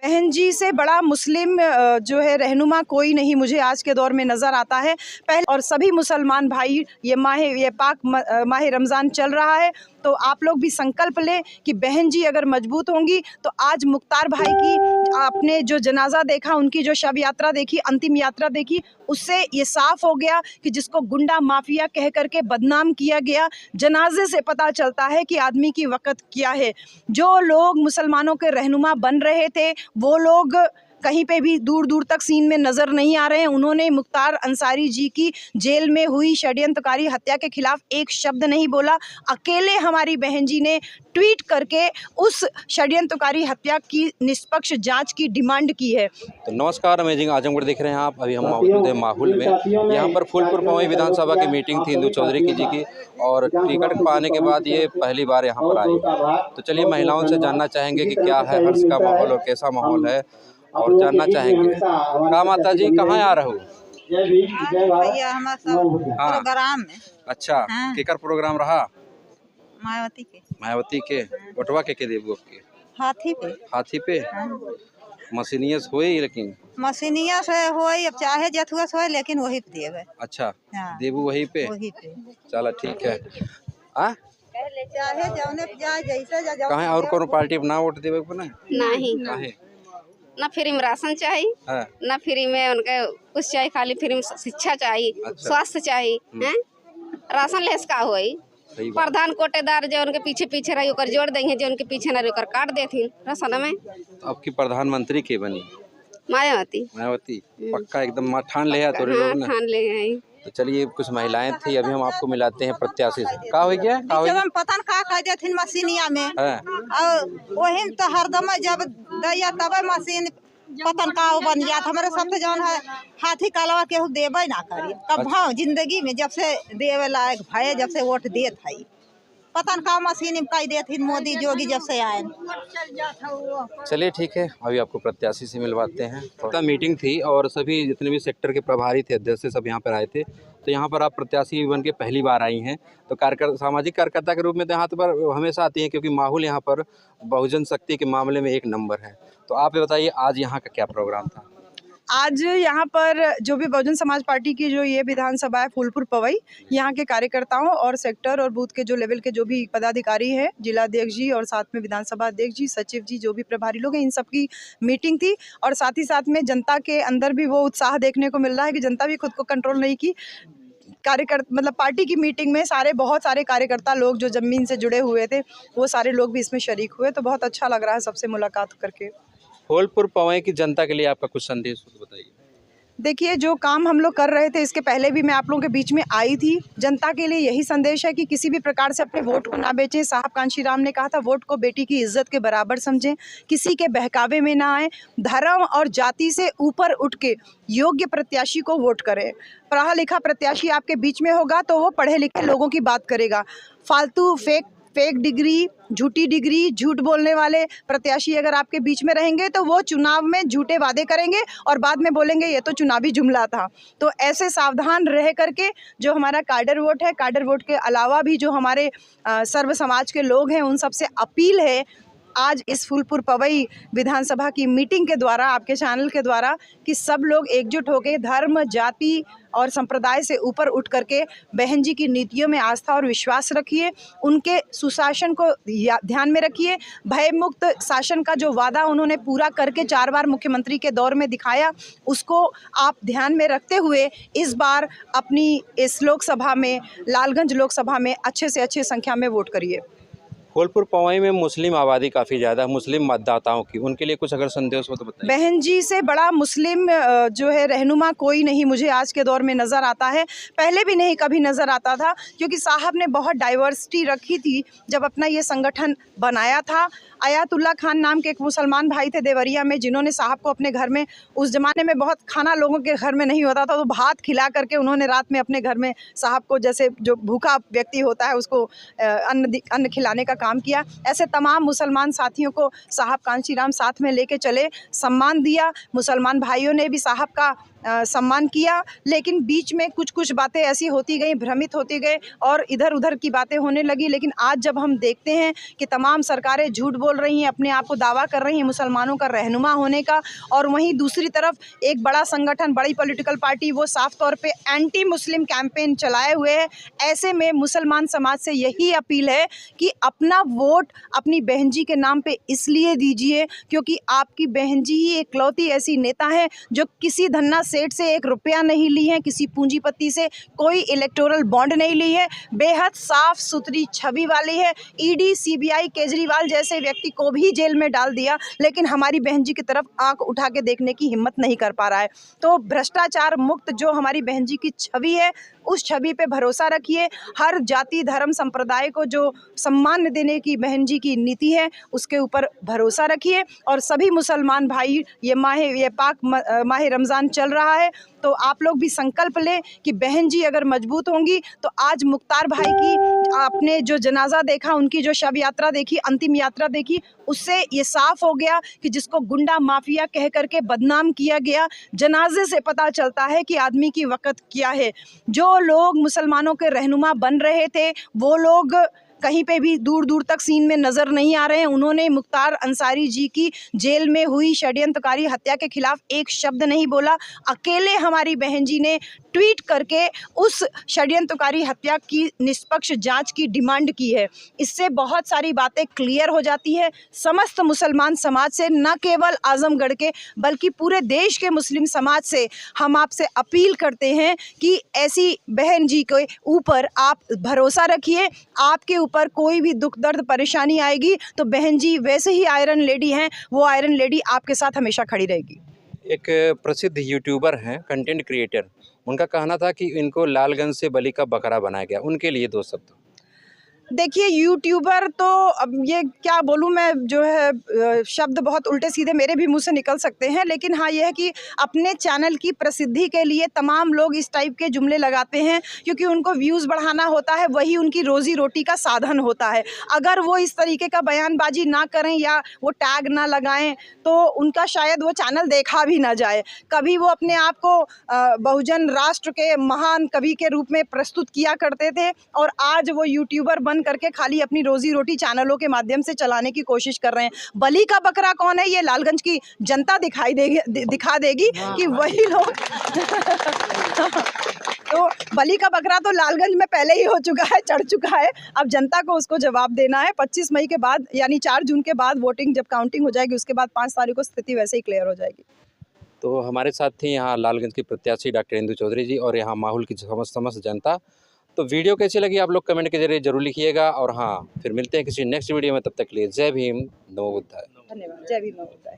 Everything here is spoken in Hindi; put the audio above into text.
बहन जी से बड़ा मुस्लिम जो है रहनुमा कोई नहीं मुझे आज के दौर में नज़र आता है। पहले और सभी मुसलमान भाई ये पाक माह रमज़ान चल रहा है, तो आप लोग भी संकल्प लें कि बहन जी अगर मजबूत होंगी तो आज मुख्तार भाई की आपने जो जनाजा देखा, उनकी जो शव यात्रा देखी, अंतिम यात्रा देखी, उससे ये साफ हो गया कि जिसको गुंडा माफिया कह करके बदनाम किया गया, जनाजे से पता चलता है कि आदमी की वक़्त क्या है। जो लोग मुसलमानों के रहनुमा बन रहे थे वो लोग कहीं पे भी दूर दूर तक सीन में नज़र नहीं आ रहे हैं। उन्होंने मुख्तार अंसारी जी की जेल में हुई षड्यंत्रकारी हत्या के खिलाफ एक शब्द नहीं बोला। अकेले हमारी बहन जी ने ट्वीट करके उस षड्यंत्रकारी हत्या की निष्पक्ष जांच की डिमांड की है। तो नमस्कार, अमेजिंग आजमगढ़ देख रहे हैं आप। अभी हम मौजूद हैं माहौल में। यहाँ पर फूलपुर पवई विधानसभा की मीटिंग थी इंदू चौधरी जी की, और टिकट पाने के बाद ये पहली बार यहाँ पर आई। तो चलिए महिलाओं से जानना चाहेंगे कि क्या है हर्ष का माहौल और कैसा माहौल है, और जानना चाहेंगे। का माता जी कहाँ आ रहे हो? भैया हमारा सब प्रोग्राम में। अच्छा, केकर प्रोग्राम रहा? मायावती के वोटवा के देबू आपके? हाथी पे मशीनिया से होई, लेकिन मशीनिया से होई, अब चाहे जथुआ से होई, लेकिन वही पे देवे। अच्छा, देबू वही पे। चला ठीक है। चाहे जौने पे जाए, जैसे जा कहाँ और कोनो पार्टी ना वोट देवे को नहीं काहे? ना फ्री में राशन चाहिए, ना फ्री में उनके कुछ चाहिए, खाली फ्री में शिक्षा चाहिए। अच्छा। स्वास्थ्य चाहिए। राशन लेस का होई? प्रधान कोटेदार जो उनके पीछे पीछे रही ओकर जोड़ देंगे, जो उनके पीछे न रही ओकर काट देती राशन में। तो आपकी प्रधानमंत्री के बनी? मायावती पक्का एकदम ठान ले है। ठान ले है। तो चलिए, कुछ महिलाएं थी, अभी हम आपको मिलाते हैं प्रत्याशी से। का हो गया? पता का कह देथिन मशीनिया में, और वही तो हरदम जब दैया तब मशीन पतन का बन जात। हमारे सबसे जौन है हाथी कालवा केहू देवे ना करी कब। हाँ, जिंदगी में जब से देवे लायक भाई, जब से वोट देत है, पतन का मशीन में कह देथिन मोदी जोगी जब से आए। चलिए ठीक है, अभी आपको प्रत्याशी से मिलवाते हैं। तो मीटिंग थी और सभी जितने भी सेक्टर के प्रभारी थे, अध्यक्ष सब यहाँ पर आए थे। तो यहाँ पर आप प्रत्याशी बन के पहली बार आई हैं, तो सामाजिक कार्यकर्ता के रूप में तो यहाँ पर हमेशा आती हैं, क्योंकि माहौल यहाँ पर बहुजन शक्ति के मामले में एक नंबर है। तो आप ये बताइए, आज यहाँ का क्या प्रोग्राम था? आज यहाँ पर जो भी बहुजन समाज पार्टी की जो ये विधानसभा है फूलपुर पवई, यहाँ के कार्यकर्ताओं और सेक्टर और बूथ के जो लेवल के जो भी पदाधिकारी हैं, जिलाध्यक्ष जी और साथ में विधानसभा अध्यक्ष जी, सचिव जी, जो भी प्रभारी लोग हैं, इन सब की मीटिंग थी। और साथ ही साथ में जनता के अंदर भी वो उत्साह देखने को मिल रहा है कि जनता भी खुद को कंट्रोल नहीं की। मतलब पार्टी की मीटिंग में बहुत सारे कार्यकर्ता लोग जो जमीन से जुड़े हुए थे, वो सारे लोग भी इसमें शरीक हुए। तो बहुत अच्छा लग रहा है सबसे मुलाकात करके। फूलपुर पवई की जनता के लिए आपका कुछ संदेश बताइए। देखिए, जो काम हम लोग कर रहे थे, इसके पहले भी मैं आप लोगों के बीच में आई थी। जनता के लिए यही संदेश है कि किसी भी प्रकार से अपने वोट को ना बेचें। साहब कांशीराम ने कहा था, वोट को बेटी की इज्जत के बराबर समझें, किसी के बहकावे में ना आए, धर्म और जाति से ऊपर उठ के योग्य प्रत्याशी को वोट करें। पढ़ा लिखा प्रत्याशी आपके बीच में होगा तो वो पढ़े लिखे लोगों की बात करेगा। फालतू फेक डिग्री, झूठी डिग्री, झूठ बोलने वाले प्रत्याशी अगर आपके बीच में रहेंगे तो वो चुनाव में झूठे वादे करेंगे और बाद में बोलेंगे ये तो चुनावी जुमला था। तो ऐसे सावधान रह करके जो हमारा काडर वोट है, काडर वोट के अलावा भी जो हमारे सर्व समाज के लोग हैं, उन सबसे अपील है आज इस फूलपुर पवई विधानसभा की मीटिंग के द्वारा, आपके चैनल के द्वारा, कि सब लोग एकजुट होकर धर्म, जाति और संप्रदाय से ऊपर उठ करके बहन जी की नीतियों में आस्था और विश्वास रखिए, उनके सुशासन को ध्यान में रखिए। भयमुक्त शासन का जो वादा उन्होंने पूरा करके 4 बार मुख्यमंत्री के दौर में दिखाया, उसको आप ध्यान में रखते हुए इस बार अपनी इस लोकसभा में, लालगंज लोकसभा में अच्छे से अच्छे संख्या में वोट करिए। फूलपुर पवई में मुस्लिम आबादी काफ़ी ज़्यादा, मुस्लिम मतदाताओं की, उनके लिए कुछ अगर संदेश हो तो बताइए। बहन जी से बड़ा मुस्लिम जो है रहनुमा कोई नहीं मुझे आज के दौर में नज़र आता है। पहले भी नहीं कभी नज़र आता था, क्योंकि साहब ने बहुत डाइवर्सिटी रखी थी जब अपना ये संगठन बनाया था। आयातुल्ला खान नाम के एक मुसलमान भाई थे देवरिया में, जिन्होंने साहब को अपने घर में, उस ज़माने में बहुत खाना लोगों के घर में नहीं होता था, तो भात खिला करके उन्होंने रात में अपने घर में साहब को, जैसे जो भूखा व्यक्ति होता है उसको अन्न खिलाने का काम किया। ऐसे तमाम मुसलमान साथियों को साहब कांशीराम साथ में लेके चले, सम्मान दिया। मुसलमान भाइयों ने भी साहब का सम्मान किया, लेकिन बीच में कुछ बातें ऐसी होती गई, भ्रमित होती गए और इधर उधर की बातें होने लगी। लेकिन आज जब हम देखते हैं कि तमाम सरकारें झूठ बोल रही हैं, अपने आप को दावा कर रही हैं मुसलमानों का रहनुमा होने का, और वहीं दूसरी तरफ एक बड़ा संगठन, बड़ी पॉलिटिकल पार्टी वो साफ तौर पे एंटी मुस्लिम कैंपेन चलाए हुए है। ऐसे में मुसलमान समाज से यही अपील है कि अपना वोट अपनी बहन जी के नाम पे इसलिए दीजिए क्योंकि आपकी बहन जी ही एकलौती ऐसी नेता है जो किसी धन्ना सेठ से 1 रुपया नहीं ली है, किसी पूंजीपति से कोई इलेक्टोरल बॉन्ड नहीं ली है, बेहद साफ सुथरी छवि वाली है। ईडी, सीबीआई, केजरीवाल जैसे व्यक्ति को भी जेल में डाल दिया, लेकिन हमारी बहन जी की तरफ आंख उठा के देखने की हिम्मत नहीं कर पा रहा है। तो भ्रष्टाचार मुक्त जो हमारी बहन जी की छवि है, उस छवि पे भरोसा रखिए। हर जाति, धर्म, संप्रदाय को जो सम्मान देने की बहन जी की नीति है, उसके ऊपर भरोसा रखिए। और सभी मुसलमान भाई, ये पाक माह रमज़ान चल रहा है, तो आप लोग भी संकल्प लें कि बहन जी अगर मजबूत होंगी तो आज मुख्तार भाई की आपने जो जनाजा देखा, उनकी जो शव यात्रा देखी, अंतिम यात्रा देखी, उससे ये साफ हो गया कि जिसको गुंडा माफिया कह करके बदनाम किया गया, जनाजे से पता चलता है कि आदमी की वक़्त क्या है। जो लोग मुसलमानों के रहनुमा बन रहे थे वो लोग कहीं पे भी दूर दूर तक सीन में नज़र नहीं आ रहे हैं। उन्होंने मुख्तार अंसारी जी की जेल में हुई षड्यंत्रकारी हत्या के खिलाफ एक शब्द नहीं बोला। अकेले हमारी बहन जी ने ट्वीट करके उस षड्यंत्रकारी हत्या की निष्पक्ष जांच की डिमांड की है। इससे बहुत सारी बातें क्लियर हो जाती है। समस्त मुसलमान समाज से, न केवल आजमगढ़ के बल्कि पूरे देश के मुस्लिम समाज से हम आपसे अपील करते हैं कि ऐसी बहन जी के ऊपर आप भरोसा रखिए। आपके ऊपर कोई भी दुख दर्द परेशानी आएगी तो बहन जी वैसे ही आयरन लेडी हैं, वो आयरन लेडी आपके साथ हमेशा खड़ी रहेगी। एक प्रसिद्ध यूट्यूबर हैं, कंटेंट क्रिएटर, उनका कहना था कि इनको लालगंज से बलि का बकरा बनाया गया। उनके लिए 2 शब्द। देखिए, यूट्यूबर तो अब ये क्या बोलूँ मैं, जो है शब्द बहुत उल्टे सीधे मेरे भी मुंह से निकल सकते हैं, लेकिन हाँ ये है कि अपने चैनल की प्रसिद्धि के लिए तमाम लोग इस टाइप के जुमले लगाते हैं क्योंकि उनको व्यूज़ बढ़ाना होता है, वही उनकी रोज़ी रोटी का साधन होता है। अगर वो इस तरीके का बयानबाजी ना करें या वो टैग ना लगाएं तो उनका शायद वो चैनल देखा भी ना जाए। कभी वो अपने आप को बहुजन राष्ट्र के महान कवि के रूप में प्रस्तुत किया करते थे और आज वो यूट्यूबर बन करके खाली अपनी रोजी रोटी चैनलों के माध्यम से चलाने की कोशिश कर रहे हैं। बलि का बकरा कौन है ये लालगंज की जनता दिखा देगी कि वही लोग तो बलि का बकरा तो लालगंज में पहले ही हो चुका है, चढ़ चुका है। अब जनता को उसको जवाब देना है। 25 मई के बाद यानी 4 जून के बाद वोटिंग जब काउंटिंग हो जाएगी उसके बाद 5 तारीख को स्थिति वैसे ही क्लियर हो जाएगी। तो हमारे साथ थी यहाँ लालगंज की प्रत्याशी डॉक्टर इंदु चौधरी जी और यहाँ माहौल की समस्त जनता। तो वीडियो कैसी लगी आप लोग कमेंट के जरिए जरूर लिखिएगा और हाँ, फिर मिलते हैं किसी नेक्स्ट वीडियो में। तब तक के लिए जय भीम, नमो बुद्धाय। धन्यवाद। जय भीम, नमो बुद्धाय।